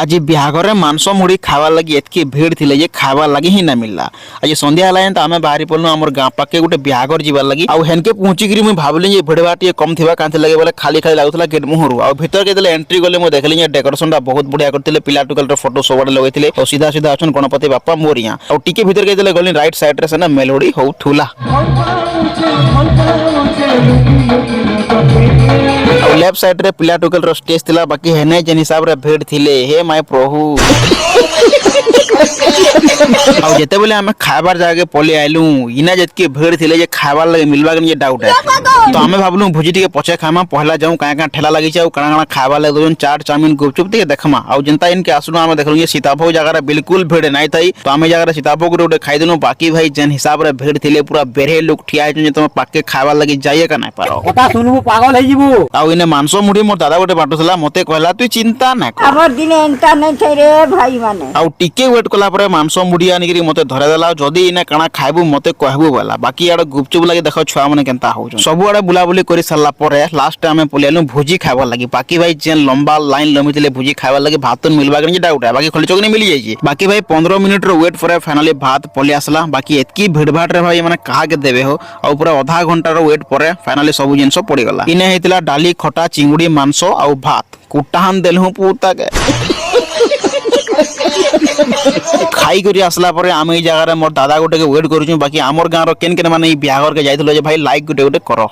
आज बिहाघर मांस मुढ़ी खावा लगी एतकी भीड़ थी जे खावा लगी ही ना मिलला। आज संध्या है तो आम बाहरी पड़ू आम गाँ पाके गोटे बिहाघर जीवार लगी आउ हेनके पहुँचिकी मुझे भाविली जे भिड़ भाड़ कम थी कहीं लगे बोले खाली खाली लगुला गेट मुहर आ भर के एंट्री गले मुझे देखली डेकोरेशन बहुत बढ़िया करते पिला टुकल फोटो सब लगे और सीधा सीधा अच्छा गणपति बापा मोरिया और टिके भर के गली राइट साइड से मेलोडी होउथुला लेफ्ट साइड रे पिला टुकल स्टेज थिला बाकी हेने जेन हिसाब रे भीड़ थिले हे माय प्रभु आ जेते बेले हमें खाबार जाके पले आइलु इना जतके भीड़ थिले जे खाबार लगे मिलबा के डाउट है तो हमें भाबलु भुजी टिके पछे खामा पहला जाऊं काया ठेला लगी छै काना काना खाबा लगे दोन चाट चाउमीन गुपचुप टिके देखमा आ जनता इनके आसनु हमें देखलु ये सीताभोग जगह रे बिल्कुल भीड़ नहीं थई तो हमें जगह सीताभोग रे खाई देनु बाकी भाई जेन हिसाब रे भीड़ थिले पूरा बेरे लोग ठिया जे तुम पाके खाबा लगी जाइए का नहीं पारो ओटा सुनबो पागल हे जीवो आ इने मांसो मुढ़ी मोर दादा गोटे बाटुला मते कहला तू चिंता ना कर हमर दिन एंता नहीं थे रे भाई माने आ टिके वेट कला परे मांसो मुढ़ी आनिकरी मते धरे देला जदी इने काना खाइबु मते कहबु वाला बाकी आड़ गुपचुप लागि देखो छुआ माने केनता हो सब आड़े बुलाबुली करि सरला परे लास्ट में पलेलु भुजी खाइबा लागि बाकी भाई जेन लंबा लाइन लमितले भुजी खाइबा लागि भात मिलबा के डाउट है बाकी खली चोकनी मिल जाई बाकी भाई 15 मिनिट रो वेट परे फाइनली भात पले आसला बाकी एतकी भीड़ भाड़ रे भाई माने कहा के देबे हो आ पूरा आधा घंटा रो वेट परे फाइनली सब जिंस पड़ी गला इने हेतिला डाली खटा चिंगुड़ी मांसो आ भात कुटाहान देलहु पूता के खाई करी आसला परे आम ए जगह मोर दादा गोटे के वेट करूछु बाकी आमर गाँव केन केन माने बिहाघर के जाइथलो जे भाई लाइक गोटे गोटे करो।